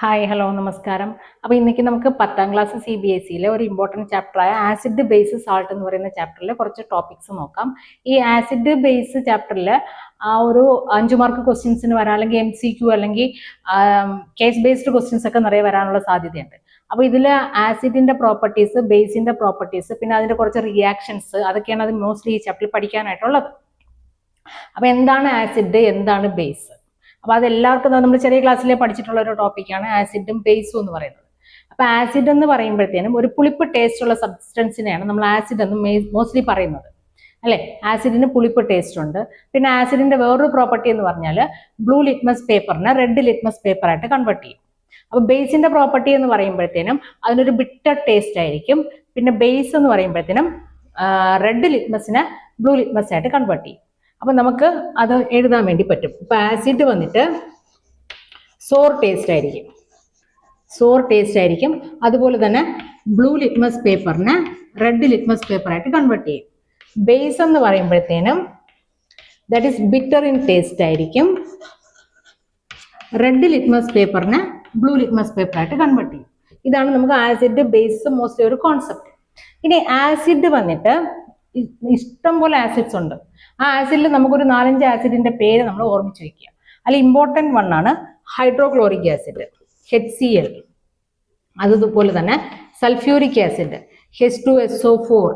Hi hello നമസ്കാരം. അപ്പോൾ ഇന്നേക്ക് നമുക്ക് 10ാം ക്ലാസ് CBSE ഒരു ഇമ്പോർട്ടൻറ്റ് ചാപ്റ്ററായ ആസിഡ് ബേസ് സാൾട്ട് എന്ന് പറയുന്ന ചാപ്റ്ററിൽ കുറച്ച് ടോപ്പിക്സ് നോക്കാം. ഈ ആസിഡ് ബേസ് ചാപ്റ്ററിൽ ഒരു 5 മാർക്ക് ക്വസ്റ്റ്യൻസിന് വരാം, അല്ലെങ്കിൽ MCQ അല്ലെങ്കിൽ കേസ് ബേസ്ഡ് ക്വസ്റ്റ്യൻസ് ഒക്കെ നിറയെ വരാനുള്ള സാധ്യതയുണ്ട്. അപ്പോൾ ഇതിൽ ആസിഡിന്റെ പ്രോപ്പർട്ടീസ്, ബേസിന്റെ പ്രോപ്പർട്ടീസ്, പിന്നെ അതിന്റെ കുറച്ച് റിയാക്ഷൻസ്, അതൊക്കെയാണ് അത് മോസ്റ്റ്ലി ഈ ചാപ്റ്ററിൽ പഠിക്കാനായിട്ടുള്ളത്. അപ്പോൾ എന്താണ് ആസിഡ്, എന്താണ് ബേസ്? അപ്പോൾ അതെല്ലാവർക്കും നമ്മൾ ചെറിയ ക്ലാസ്സിലെ പഠിച്ചിട്ടുള്ള ഒരു ടോപ്പിക്കാണ് ആസിഡും ബേസും എന്ന് പറയുന്നത്. അപ്പോൾ ആസിഡ് എന്ന് പറയുമ്പോഴത്തേനും ഒരു പുളിപ്പ് ടേസ്റ്റ് ഉള്ള സബ്സ്റ്റൻസിനെയാണ് നമ്മൾ ആസിഡ് എന്ന് മോസ്റ്റ്ലി പറയുന്നത്, അല്ലെ? ആസിഡിന് പുളിപ്പ് ടേസ്റ്റ് ഉണ്ട്. പിന്നെ ആസിഡിന്റെ വേറൊരു പ്രോപ്പർട്ടി എന്ന് പറഞ്ഞാൽ ബ്ലൂ ലിറ്റ്മസ് പേപ്പറിനെ റെഡ് ലിറ്റ്മസ് പേപ്പറായിട്ട് കൺവേർട്ട് ചെയ്യും. അപ്പോൾ ബേസിന്റെ പ്രോപ്പർട്ടി എന്ന് പറയുമ്പോഴത്തേനും അതിനൊരു ബിറ്റർ ടേസ്റ്റ് ആയിരിക്കും. പിന്നെ ബേസ് എന്ന് പറയുമ്പോഴത്തേനും റെഡ് ലിറ്റ്മസിനെ ബ്ലൂ ലിറ്റ്മസ് ആയിട്ട് കൺവേർട്ട് ചെയ്യും. അപ്പൊ നമുക്ക് അത് എഴുതാൻ വേണ്ടി പറ്റും. ഇപ്പൊ ആസിഡ് വന്നിട്ട് സോർ ടേസ്റ്റ് ആയിരിക്കും. അതുപോലെ തന്നെ ബ്ലൂ ലിറ്റ്മസ് പേപ്പറിനെ റെഡ് ലിറ്റ്മസ് പേപ്പറായിട്ട് കൺവേർട്ട് ചെയ്യും. ബേസ് എന്ന് പറയുമ്പോഴത്തേനും that is bitter in taste ആയിരിക്കും. റെഡ് ലിറ്റ്മസ് പേപ്പറിനെ ബ്ലൂ ലിറ്റ്മസ് പേപ്പറായിട്ട് കൺവേർട്ട് ചെയ്യും. ഇതാണ് നമുക്ക് ആസിഡ് ബേസ് മോസ്റ്റ്ലി ഒരു കോൺസെപ്റ്റ്. ഇനി ആസിഡ് വന്നിട്ട് ഇഷ്ടം പോലെ ആസിഡ്സ് ഉണ്ട്. ആ ആസിഡിൽ നമുക്കൊരു 4-5 ആസിഡിന്റെ പേര് നമ്മൾ ഓർമ്മിച്ച് വെക്കുക. അതിൽ ഇമ്പോർട്ടൻറ്റ് വൺ ആണ് ഹൈഡ്രോക്ലോറിക് ആസിഡ്, HCl. അതുപോലെ തന്നെ സൾഫ്യൂരിക് ആസിഡ്, H2SO4.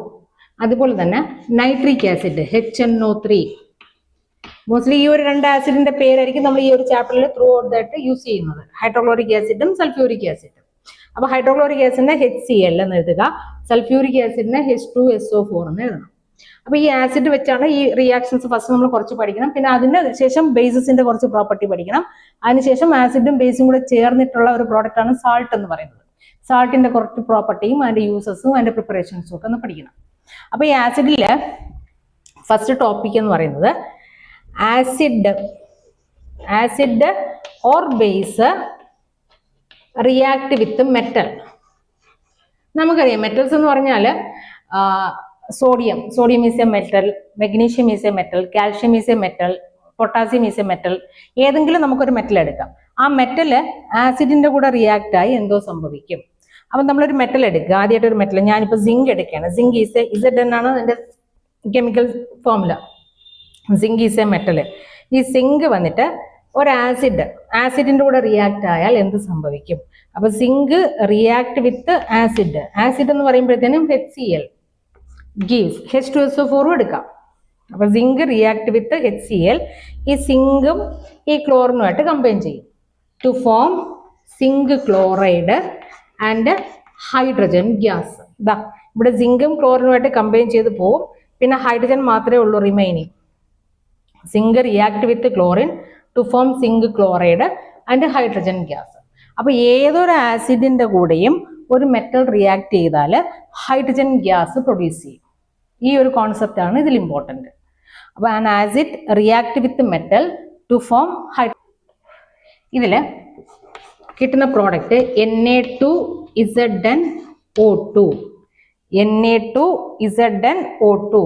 അതുപോലെ തന്നെ നൈട്രിക് ആസിഡ്, HNO3. മോസ്റ്റ്ലി ഈ ഒരു 2 ആസിഡിന്റെ പേരായിരിക്കും നമ്മൾ ഈ ഒരു ചാപ്റ്ററിൽ ത്രൂ ഔട്ട് ആയിട്ട് യൂസ് ചെയ്യുന്നത്, ഹൈഡ്രോക്ലോറിക് ആസിഡും സൾഫ്യൂരിക് ആസിഡും. അപ്പൊ ഹൈഡ്രോക്ലോറിക് ആസിഡിനെ HCl എന്ന് എഴുതുക, സൾഫ്യൂരിക് ആസിഡിനെ H2SO4 എന്ന് എഴുതണം. അപ്പൊ ഈ ആസിഡ് വെച്ചാണ് ഈ റിയാക്ഷൻസ് ഫസ്റ്റ് നമ്മൾ കുറച്ച് പഠിക്കണം. പിന്നെ അതിന് ശേഷം ബേസസിന്റെ കുറച്ച് പ്രോപ്പർട്ടി പഠിക്കണം. അതിനുശേഷം ആസിഡും ബേസും കൂടെ ചേർന്നിട്ടുള്ള ഒരു പ്രോഡക്റ്റ് ആണ് സാൾട്ട് എന്ന് പറയുന്നത്. സാൾട്ടിന്റെ കുറച്ച് പ്രോപ്പർട്ടിയും അതിന്റെ യൂസസും അതിന്റെ പ്രിപ്പറേഷൻസും ഒക്കെ ഒന്ന് പഠിക്കണം. അപ്പൊ ഈ ആസിഡില് ഫസ്റ്റ് ടോപ്പിക് എന്ന് പറയുന്നത് acid or base react with metal. നമുക്കറിയാം മെറ്റൽസ് എന്ന് പറഞ്ഞാൽ sodium is a metal, magnesium is a metal, calcium is a metal, potassium is a metal. ഏതെങ്കിലും നമുക്കൊരു മെറ്റൽ എടുക്കാം. ആ മെറ്റല് ആസിഡിന്റെ കൂടെ റിയാക്ട് ആയി എന്തോ സംഭവിക്കും. അപ്പം നമ്മളൊരു മെറ്റൽ എടുക്കുക. ആദ്യമായിട്ട് ഒരു മെറ്റൽ, ഞാനിപ്പോൾ സിങ്ക് എടുക്കുകയാണ്. സിങ്ക് ഈസ് എ Zn ആണ് അതിന്റെ chemical formula. Zinc is a metal. ഈ സിങ്ക് വന്നിട്ട് ഒരു ആസിഡിന്റെ കൂടെ റിയാക്ട് ആയാൽ എന്ത് സംഭവിക്കും? അപ്പൊ സിങ്ക് റിയാക്ട് വിത്ത് ആസിഡ് എന്ന് പറയുമ്പോഴത്തേനും HCl gives H2SO4 എടുക്കാം. അപ്പൊ സിങ്ക് റിയാക്ട് വിത്ത് HCl. ഈ സിങ്കും ഈ ക്ലോറിനുമായിട്ട് കമ്പൈൻ ചെയ്യും to form zinc chloride and hydrogen gas. ഇതാ ഇവിടെ സിങ്കും ക്ലോറിനുമായിട്ട് കമ്പൈൻ ചെയ്ത് പോവും. പിന്നെ ഹൈഡ്രജൻ മാത്രമേ ഉള്ളൂ remaining. Zinc react with chlorine to form zinc chloride and hydrogen gas. അപ്പൊ ഏതൊരു ആസിഡിന്റെ കൂടെയും ഒരു മെറ്റൽ റിയാക്ട് ചെയ്താൽ ഹൈഡ്രജൻ ഗ്യാസ് പ്രൊഡ്യൂസ് ചെയ്യും. ഈ ഒരു കോൺസെപ്റ്റ് ആണ് ഇതിൽ ഇമ്പോർട്ടൻറ്റ്. അപ്പൊ an acid react with metal to form ഇതിൽ കിട്ടുന്ന പ്രോഡക്റ്റ് Na2ZnO2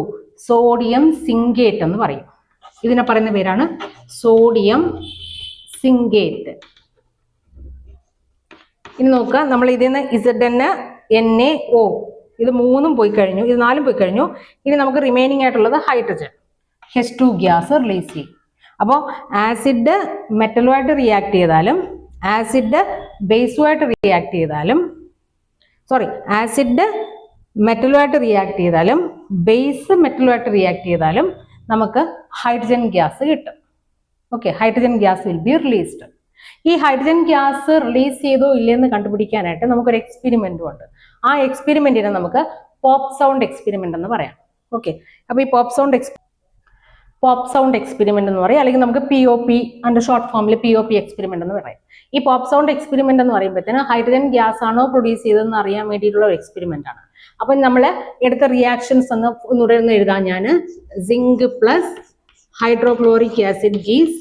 സോഡിയം സിങ്കേറ്റ് എന്ന് പറയും. ഇതിനെ പറയുന്ന പേരാണ് സോഡിയം സിങ്കേറ്റ്. ഇനി നോക്കുക, നമ്മൾ ഇതിൽ നിന്ന് Zn, NaO ഇത് 3 പോയി കഴിഞ്ഞു, ഇത് 4 പോയി കഴിഞ്ഞു. ഇനി നമുക്ക് റിമൈനിങ് ആയിട്ടുള്ളത് ഹൈഡ്രജൻ, H2 ഗ്യാസ് റിലീസ് ചെയ്യും. അപ്പോൾ ആസിഡ് മെറ്റലുമായിട്ട് റിയാക്ട് ചെയ്താലും ആസിഡ് ബേസുമായിട്ട് റിയാക്ട് ചെയ്താലും ആസിഡ് മെറ്റലുമായിട്ട് റിയാക്ട് ചെയ്താലും ബേസ് മെറ്റലുമായിട്ട് റിയാക്ട് ചെയ്താലും നമുക്ക് ഹൈഡ്രജൻ ഗ്യാസ് കിട്ടും. Okay, hydrogen gas will be released. ഈ ഹൈഡ്രജൻ ഗ്യാസ് റിലീസ് ചെയ്തോ ഇല്ലെന്ന് കണ്ടുപിടിക്കാനായിട്ട് നമുക്കൊരു എക്സ്പെരിമെന്റും ഉണ്ട്. ആ എക്സ്പെരിമെന്റിനെ നമുക്ക് പോപ്പ് സൗണ്ട് എക്സ്പെരിമെന്റ് എന്ന് പറയാം. ഓക്കെ, അപ്പൊ ഈ പോപ്പ് സൗണ്ട് എക്സ്പെരിമെന്റ് എന്ന് പറയും, അല്ലെങ്കിൽ നമുക്ക് POP അതിന്റെ ഷോർട്ട് ഫോമിൽ POP എക്സ്പെരിമെന്റ് എന്ന് പറയും. ഈ പോപ്പ് സൗണ്ട് എക്സ്പെരിമെന്റ് എന്ന് പറയുമ്പോഴത്തേന് ഹൈഡ്രജൻ ഗ്യാസ് ആണോ പ്രൊഡ്യൂസ് ചെയ്തതെന്ന് അറിയാൻ വേണ്ടിയിട്ടുള്ള ഒരു എക്സ്പെരിമെന്റ് ആണ്. അപ്പൊ നമ്മൾ എടുത്ത റിയാക്ഷൻസ് ഒന്നുകൂടെ എഴുതാൻ ഞാൻ zinc plus hydrochloric acid gives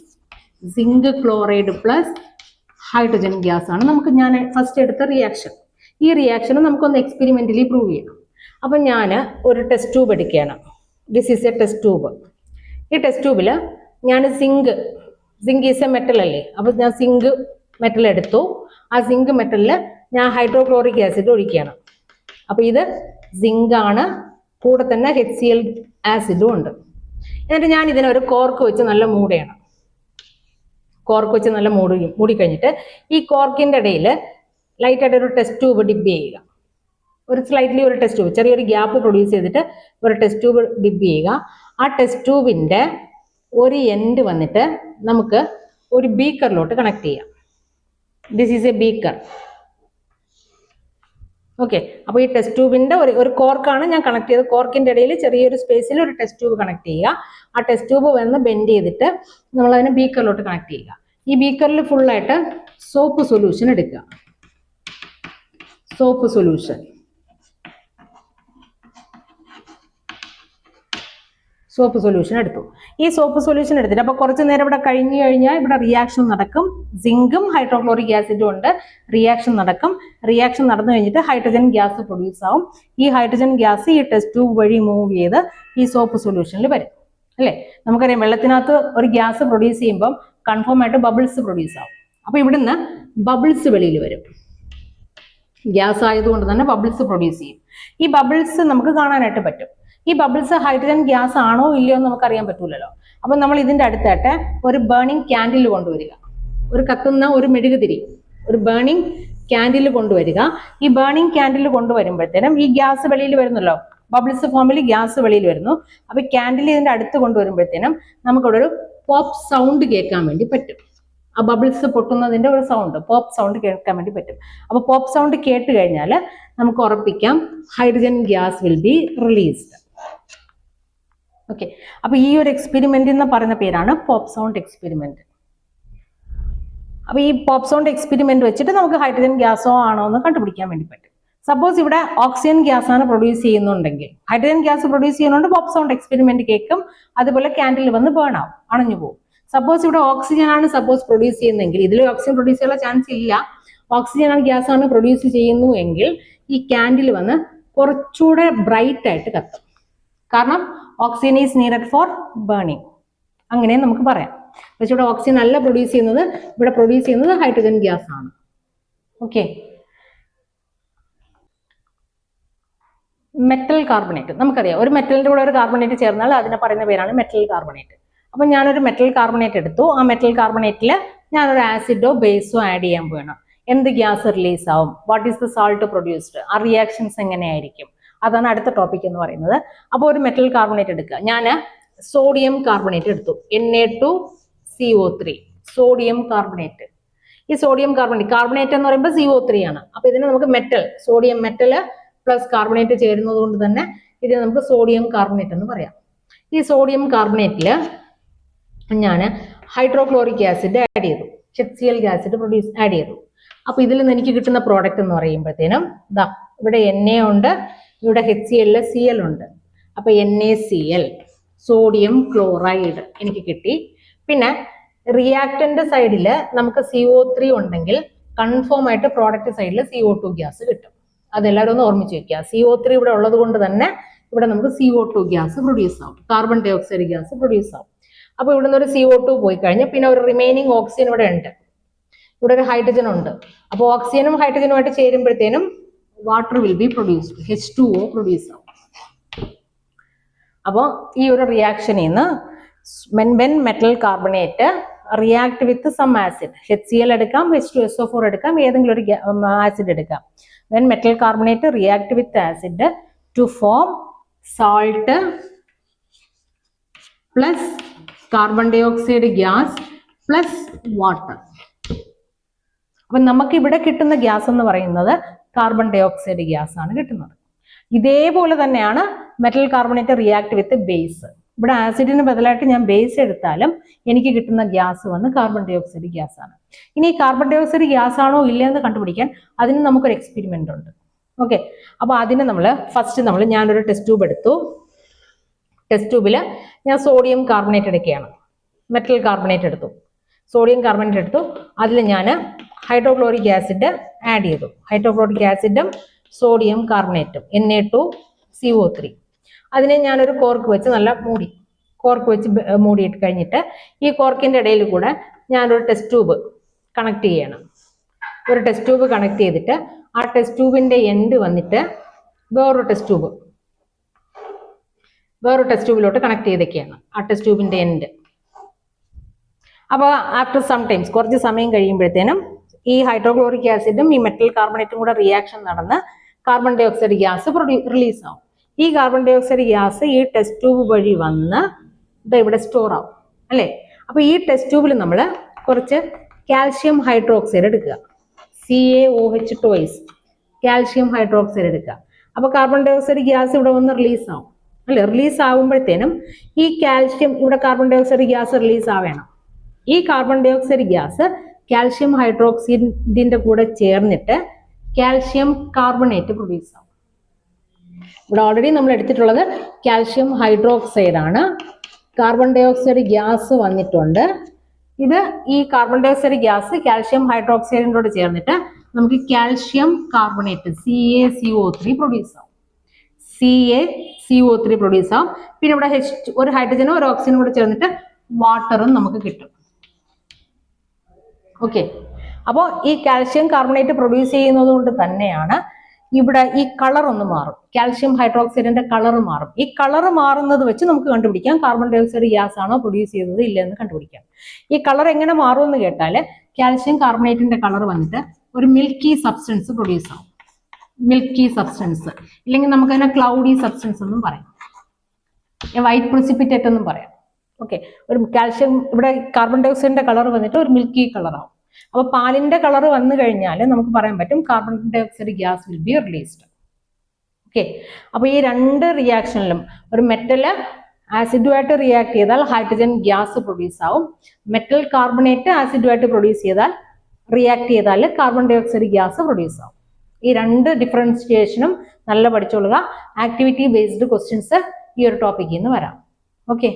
zinc chloride plus hydrogen gas ആണ് നമുക്ക് ഞാൻ ഫസ്റ്റ് എടുത്ത റിയാക്ഷൻ. ഈ റിയാക്ഷൻ നമുക്കൊന്ന് എക്സ്പെരിമെന്റലി പ്രൂവ് ചെയ്യണം. അപ്പം ഞാൻ ഒരു ടെസ്റ്റ് ട്യൂബ് എടുക്കുകയാണ്. This is A test tube. ഈ ടെസ്റ്റ് ട്യൂബിൽ ഞാൻ സിങ്ക് ഈസ് എ മെറ്റൽ അല്ലേ, അപ്പോൾ ഞാൻ സിങ്ക് മെറ്റൽ എടുത്തു. ആ സിങ്ക് മെറ്റലിൽ ഞാൻ ഹൈഡ്രോക്ലോറിക് ആസിഡ് ഒഴിക്കുകയാണ്. അപ്പൊ ഇത് സിങ്ക് ആണ്, കൂടെ തന്നെ HCl ആസിഡും ഉണ്ട്. എന്നിട്ട് ഞാൻ ഇതിനൊരു കോർക്ക് വെച്ച് നല്ല മൂടയാണ്. കോർക്ക് വെച്ച് നല്ല മൂടി കഴിഞ്ഞിട്ട് ഈ കോർക്കിന്റെ ഇടയിൽ ലൈറ്റായിട്ട് ഒരു ടെസ്റ്റ് ട്യൂബ് ഡിപ്പ് ചെയ്യുക. ഒരു സ്ലൈറ്റ്ലി ഒരു ടെസ്റ്റ് ട്യൂബ്, ചെറിയൊരു ഗ്യാപ്പ് പ്രൊഡ്യൂസ് ചെയ്തിട്ട് ഒരു ടെസ്റ്റ് ട്യൂബ് ഡിപ്പ് ചെയ്യുക. ആ ടെസ്റ്റ് ട്യൂബിന്റെ ഒരു എൻഡ് വന്നിട്ട് നമുക്ക് ഒരു ബീക്കറിലോട്ട് കണക്ട് ചെയ്യാം. This is A beaker. Okay, അപ്പൊ ഈ ടെസ്റ്റ് ട്യൂബിന്റെ ഒരു കോർക്കാണ് ഞാൻ കണക്ട് ചെയ്തത്. കോർക്കിന്റെ ഇടയിൽ ചെറിയൊരു സ്പേസിൽ ഒരു ടെസ്റ്റ് ട്യൂബ് കണക്ട് ചെയ്യുക. ആ ടെസ്റ്റ് ട്യൂബ് വന്ന് ബെൻഡ് ചെയ്തിട്ട് നമ്മൾ അതിനെ ബീക്കറിലോട്ട് കണക്ട് ചെയ്യുക. ഈ ബീക്കറിൽ ഫുള്ളായിട്ട് സോപ്പ് സൊല്യൂഷൻ എടുക്കുക. സോപ്പ് സൊല്യൂഷൻ എടുത്തു. ഈ സോപ്പ് സൊല്യൂഷൻ എടുത്തിട്ട് അപ്പൊ കുറച്ച് നേരം ഇവിടെ കഴിഞ്ഞു കഴിഞ്ഞാൽ ഇവിടെ റിയാക്ഷൻ നടക്കും. സിങ്കും ഹൈഡ്രോക്ലോറിക് ആസിഡും ഉണ്ട്, റിയാക്ഷൻ നടക്കും. റിയാക്ഷൻ നടന്നു കഴിഞ്ഞിട്ട് ഹൈഡ്രജൻ ഗ്യാസ് പ്രൊഡ്യൂസ് ആവും. ഈ ഹൈഡ്രജൻ ഗ്യാസ് ഈ ടെസ്റ്റ് ട്യൂബ് വഴി മൂവ് ചെയ്ത് ഈ സോപ്പ് സൊല്യൂഷനിൽ വരും. അല്ലേ, നമുക്കറിയാം വെള്ളത്തിനകത്ത് ഒരു ഗ്യാസ് പ്രൊഡ്യൂസ് ചെയ്യുമ്പോൾ കൺഫേം ആയിട്ട് ബബിൾസ് പ്രൊഡ്യൂസ് ആവും. അപ്പൊ ഇവിടുന്ന് ബബിൾസ് വെളിയിൽ വരും. ഗ്യാസ് ആയതുകൊണ്ട് തന്നെ ബബിൾസ് പ്രൊഡ്യൂസ് ചെയ്യും. ഈ ബബിൾസ് നമുക്ക് കാണാനായിട്ട് പറ്റും. ഈ ബബിൾസ് ഹൈഡ്രജൻ ഗ്യാസ് ആണോ ഇല്ലയോ എന്ന് നമുക്ക് അറിയാൻ പറ്റൂലല്ലോ. അപ്പൊ നമ്മൾ ഇതിന്റെ അടുത്തായിട്ട് ഒരു ബേണിംഗ് ക്യാൻഡിൽ കൊണ്ടുവരിക. ഒരു കത്തുന്ന ഒരു മെഴുകുതിരി, ഒരു ബേണിംഗ് ക്യാൻഡിൽ കൊണ്ടുവരിക. ഈ ബേണിംഗ് ക്യാൻഡിൽ കൊണ്ടുവരുമ്പോഴത്തേനും ഈ ഗ്യാസ് വെളിയിൽ വരുന്നല്ലോ, ബബിൾസ് ഫോമിൽ ഗ്യാസ് വെളിയിൽ വരുന്നു. അപ്പൊ ക്യാൻഡിൽ ഇതിന്റെ അടുത്ത് കൊണ്ടുവരുമ്പോഴത്തേനും നമുക്കിവിടെ ഒരു പോപ്പ് സൗണ്ട് കേൾക്കാൻ വേണ്ടി പറ്റും. ആ ബബിൾസ് പൊട്ടുന്നതിന്റെ ഒരു സൗണ്ട്, പോപ്പ് സൗണ്ട് കേൾക്കാൻ വേണ്ടി പറ്റും. അപ്പൊ പോപ്പ് സൗണ്ട് കേട്ട് കഴിഞ്ഞാൽ നമുക്ക് ഉറപ്പിക്കാം hydrogen gas will be released. Okay, അപ്പൊ ഈ ഒരു എക്സ്പെരിമെന്റ് എന്ന് പറയുന്ന പേരാണ് പോപ്പ് സൗണ്ട് എക്സ്പെരിമെന്റ്. അപ്പൊ ഈ പോപ്പ് സൗണ്ട് എക്സ്പെരിമെന്റ് വെച്ചിട്ട് നമുക്ക് ഹൈഡ്രജൻ ഗ്യാസോ ആണോ എന്ന് കണ്ടുപിടിക്കാൻ വേണ്ടി പറ്റും. സപ്പോസ് ഇവിടെ ഓക്സിജൻ ഗ്യാസ് ആണ് പ്രൊഡ്യൂസ് ചെയ്യുന്നുണ്ടെങ്കിൽ, ഹൈഡ്രജൻ ഗ്യാസ് പ്രൊഡ്യൂസ് ചെയ്യുന്നുണ്ട്, പോപ്പ് സൗണ്ട് എക്സ്പെരിമെന്റ് കേൾക്കും. അതുപോലെ ക്യാൻഡിൽ വന്ന് ബേൺ ആവും, അണഞ്ഞു പോകും. സപ്പോസ് ഇവിടെ ഓക്സിജൻ ആണ് സപ്പോസ് പ്രൊഡ്യൂസ് ചെയ്യുന്നതെങ്കിൽ, ഇതിൽ ഓക്സിജൻ പ്രൊഡ്യൂസ് ചെയ്യാനുള്ള ചാൻസ് ഇല്ല, ഓക്സിജൻ ആണ് ഗ്യാസ് ആണ് പ്രൊഡ്യൂസ് ചെയ്യുന്നു എങ്കിൽ ഈ ക്യാൻഡിൽ വന്ന് കുറച്ചുകൂടെ ബ്രൈറ്റ് ആയിട്ട് കത്തും. കാരണം oxygen is needed for burning, അങ്ങനെ നമുക്ക് പറയാം. പക്ഷെ ഇവിടെ ഓക്സിജൻ അല്ല പ്രൊഡ്യൂസ് ചെയ്യുന്നത്, ഇവിടെ പ്രൊഡ്യൂസ് ചെയ്യുന്നത് ഹൈഡ്രജൻ ഗ്യാസ് ആണ്. ഓക്കെ, മെറ്റൽ കാർബണേറ്റ് നമുക്കറിയാം. ഒരു മെറ്റലിന്റെ കൂടെ ഒരു കാർബണേറ്റ് ചേർന്നാൽ അതിനെ പറയുന്ന പേരാണ് മെറ്റൽ കാർബണേറ്റ്. അപ്പൊ ഞാനൊരു മെറ്റൽ കാർബണേറ്റ് എടുത്തു. ആ മെറ്റൽ കാർബണേറ്റിൽ ഞാനൊരു ആസിഡോ ബേസോ ആഡ് ചെയ്യാൻ പോകണം. എന്ത് ഗ്യാസ് റിലീസ് ആവും, what is the salt produced, ആ റിയാക്ഷൻസ് എങ്ങനെയായിരിക്കും, അതാണ് അടുത്ത ടോപ്പിക് എന്ന് പറയുന്നത്. അപ്പോൾ ഒരു മെറ്റൽ കാർബണേറ്റ് എടുക്കുക. ഞാൻ സോഡിയം കാർബണേറ്റ് എടുത്തു, Na2CO3, സോഡിയം കാർബണേറ്റ്. ഈ സോഡിയം കാർബണേറ്റ് എന്ന് പറയുമ്പോൾ CO3 ആണ്. അപ്പൊ ഇതിനെ നമുക്ക് metal, sodium metal plus carbonate ചേരുന്നത് കൊണ്ട് തന്നെ ഇതിനെ നമുക്ക് സോഡിയം കാർബണേറ്റ് എന്ന് പറയാം. ഈ സോഡിയം കാർബണേറ്റില് ഞാൻ ഹൈഡ്രോക്ലോറിക് ആസിഡ് ആഡ് ചെയ്തു, HCl ആസിഡ് ആഡ് ചെയ്തു. അപ്പൊ ഇതിൽ നിന്ന് എനിക്ക് കിട്ടുന്ന പ്രോഡക്റ്റ് എന്ന് പറയുമ്പോഴത്തേനും ദാ ഇവിടെ Na ഉണ്ട്, ഇവിടെ HCl Cl ഉണ്ട്. അപ്പൊ NaCl, സോഡിയം ക്ലോറൈഡ് എനിക്ക് കിട്ടി. പിന്നെ റിയാക്ടന്റ് സൈഡിൽ നമുക്ക് CO3 ഉണ്ടെങ്കിൽ കൺഫേം ആയിട്ട് പ്രോഡക്റ്റ് സൈഡിൽ CO2 ഗ്യാസ് കിട്ടും. അതെല്ലാവരും ഒന്ന് ഓർമ്മിച്ച് വെക്കുക. CO3 ഇവിടെ ഉള്ളത് കൊണ്ട് തന്നെ ഇവിടെ നമുക്ക് CO2 ഗ്യാസ് പ്രൊഡ്യൂസ് ആവും, carbon dioxide gas produce ആവും. അപ്പൊ ഇവിടുന്ന് ഒരു CO2 പോയി കഴിഞ്ഞാൽ പിന്നെ ഒരു റിമൈനിങ് ഓക്സിജൻ ഇവിടെ ഉണ്ട്, ഇവിടെ ഒരു ഹൈഡ്രജൻ ഉണ്ട്. അപ്പോൾ ഓക്സിജനും ഹൈഡ്രജനുമായിട്ട് ചേരുമ്പോഴത്തേനും water will be produced, H2O produce ആവും. അപ്പോൾ ഈ ഒരു റിയാക്ഷനിൽ നിന്ന് when metal carbonate react with some acid, HCl എടുക്കാം, H2SO4 എടുക്കാം, ഏതെങ്കിലും ഒരു ആസിഡ് എടുക്കാം. When metal carbonate react with acid to form salt plus carbon dioxide gas plus water. അപ്പൊ നമുക്ക് ഇവിടെ കിട്ടുന്ന ഗ്യാസ് എന്ന് പറയുന്നത് കാർബൺ ഡൈ ഓക്സൈഡ് ഗ്യാസ് ആണ് കിട്ടുന്നത്. ഇതേപോലെ തന്നെയാണ് മെറ്റൽ കാർബണേറ്റ് റിയാക്ട് വിത്ത് ബേസ്. ഇവിടെ ആസിഡിന് ബദലായിട്ട് ഞാൻ ബേസ് എടുത്താലും എനിക്ക് കിട്ടുന്ന ഗ്യാസ് വന്ന് കാർബൺ ഡൈ ഓക്സൈഡ് ഗ്യാസ് ആണ്. ഇനി കാർബൺ ഡൈ ഓക്സൈഡ് ഗ്യാസ് ആണോ ഇല്ലയെന്ന് കണ്ടുപിടിക്കാൻ അതിന് നമുക്കൊരു എക്സ്പെരിമെന്റ് ഉണ്ട്. ഓക്കെ, അപ്പൊ അതിന് ഞാനൊരു ടെസ്റ്റ് ട്യൂബ് എടുത്തു. ടെസ്റ്റ് ട്യൂബിൽ ഞാൻ സോഡിയം കാർബണേറ്റ് എടുക്കുകയാണ്, മെറ്റൽ കാർബണേറ്റ് എടുത്തു, സോഡിയം കാർബണേറ്റ് എടുത്തു. അതിൽ ഞാൻ ഹൈഡ്രോക്ലോറിക് ആസിഡ് ആഡ് ചെയ്തു, ഹൈഡ്രോക്ലോറിക് ആസിഡും സോഡിയം കാർബണേറ്റും Na2CO3. അതിനെ ഞാനൊരു കോർക്ക് വെച്ച് നല്ല മൂടിയിട്ട് കഴിഞ്ഞിട്ട് ഈ കോർക്കിന്റെ ഇടയിൽ കൂടെ ഞാനൊരു ടെസ്റ്റ് ട്യൂബ് കണക്ട് ചെയ്യണം. ഒരു ടെസ്റ്റ് ട്യൂബ് കണക്ട് ചെയ്തിട്ട് ആ ടെസ്റ്റ് ട്യൂബിന്റെ എൻഡ് വന്നിട്ട് വേറൊരു ടെസ്റ്റ് ട്യൂബിലോട്ട് കണക്ട് ചെയ്തൊക്കെയാണ് ആ ടെസ്റ്റ് ട്യൂബിന്റെ എൻഡ്. അപ്പോൾ ആഫ്റ്റർ സം ടൈംസ്, കുറച്ച് സമയം കഴിയുമ്പോഴത്തേനും ഈ ഹൈഡ്രോക്ലോറിക് ആസിഡും ഈ മെറ്റൽ കാർബണേറ്റും കൂടെ റിയാക്ഷൻ നടന്ന് carbon dioxide gas release ആവും. ഈ കാർബൺ ഡൈ ഓക്സൈഡ് ഗ്യാസ് ഈ ടെസ്റ്റ് ട്യൂബ് വഴി വന്ന് ഇവിടെ സ്റ്റോർ ആവും അല്ലേ. അപ്പോൾ ഈ ടെസ്റ്റ് ട്യൂബിൽ നമ്മൾ കുറച്ച് കാൽഷ്യം ഹൈഡ്രോക്സൈഡ് എടുക്കുക, CaOH twice കാൽഷ്യം ഹൈഡ്രോക്സൈഡ് എടുക്കുക. അപ്പോൾ കാർബൺ ഡൈ ഓക്സൈഡ് ഗ്യാസ് ഇവിടെ വന്ന് റിലീസ് ആവും അല്ലേ. റിലീസ് ആകുമ്പോഴത്തേനും ഈ കാൽഷ്യം ഇവിടെ carbon dioxide gas release ആവേണം. ഈ carbon dioxide gas calcium ഹൈഡ്രോക്സൈഡിന്റെ കൂടെ ചേർന്നിട്ട് കാൽഷ്യം കാർബണേറ്റ് പ്രൊഡ്യൂസ് ആവും. ഇവിടെ ഓൾറെഡി നമ്മൾ എടുത്തിട്ടുള്ളത് കാൽഷ്യം ഹൈഡ്രോക്സൈഡ് ആണ്. കാർബൺ ഡൈ ഓക്സൈഡ് ഗ്യാസ് വന്നിട്ടുണ്ട്. ഇത് ഈ carbon dioxide gas calcium ഹൈഡ്രോക്സൈഡിനോട് ചേർന്നിട്ട് നമുക്ക് കാൽഷ്യം കാർബണേറ്റ് CaCO3 പ്രൊഡ്യൂസ് ആവും. CaCO3 പ്രൊഡ്യൂസ് ആവും. പിന്നെ ഇവിടെ ഒരു ഹൈഡ്രജനും ഒരു ഓക്സിജനും കൂടെ ചേർന്നിട്ട് വാട്ടറും നമുക്ക് കിട്ടും. ഓക്കെ, അപ്പോൾ ഈ കാൽഷ്യം കാർബണേറ്റ് പ്രൊഡ്യൂസ് ചെയ്യുന്നത് കൊണ്ട് തന്നെയാണ് ഇവിടെ ഈ കളർ ഒന്ന് മാറും. കാൽഷ്യം ഹൈഡ്രോക്സൈഡിന്റെ കളർ മാറും. ഈ കളർ മാറുന്നത് വെച്ച് നമുക്ക് കണ്ടുപിടിക്കാം കാർബൺ ഡൈ ഓക്സൈഡ് ഗ്യാസ് ആണോ പ്രൊഡ്യൂസ് ചെയ്തത് ഇല്ലെന്ന് കണ്ടുപിടിക്കാം. ഈ കളർ എങ്ങനെ മാറും എന്ന് കേട്ടാൽ കാൽഷ്യം കാർബണേറ്റിന്റെ കളർ വന്നിട്ട് ഒരു മിൽക്കി സബ്സ്റ്റൻസ് പ്രൊഡ്യൂസ് ആവും. മിൽക്കി സബ്സ്റ്റൻസ്, ഇല്ലെങ്കിൽ നമുക്ക് അതിനെ ക്ലൗഡി സബ്സ്റ്റൻസ് എന്നും പറയാം, വൈറ്റ് പ്രിസിപ്പിറ്റേറ്റ് എന്നും പറയാം. ഓക്കെ, ഒരു കാൽഷ്യം ഇവിടെ കാർബൺ ഡൈ ഓക്സൈഡിന്റെ കളർ വന്നിട്ട് ഒരു മിൽക്കി കളർ ആവും. അപ്പോൾ പാലിന്റെ കളർ വന്നു കഴിഞ്ഞാൽ നമുക്ക് പറയാൻ പറ്റും carbon dioxide gas will be released. Okay, അപ്പോൾ ഈ രണ്ട് റിയാക്ഷനിലും ഒരു മെറ്റല് ആസിഡുമായിട്ട് റിയാക്ട് ചെയ്താൽ ഹൈഡ്രജൻ ഗ്യാസ് പ്രൊഡ്യൂസ് ആവും. മെറ്റൽ കാർബണേറ്റ് ആസിഡുമായിട്ട് പ്രൊഡ്യൂസ് ചെയ്താൽ റിയാക്ട് ചെയ്താൽ carbon dioxide gas produce ആവും. ഈ രണ്ട് ഡിഫറൻഷിയേഷനും നല്ല പഠിച്ചോളുക. ആക്ടിവിറ്റി ബേസ്ഡ് ക്വസ്റ്റ്യൻസ് ഈ ഒരു ടോപ്പിക്കിൽ നിന്ന് വരാം. ഓക്കെ.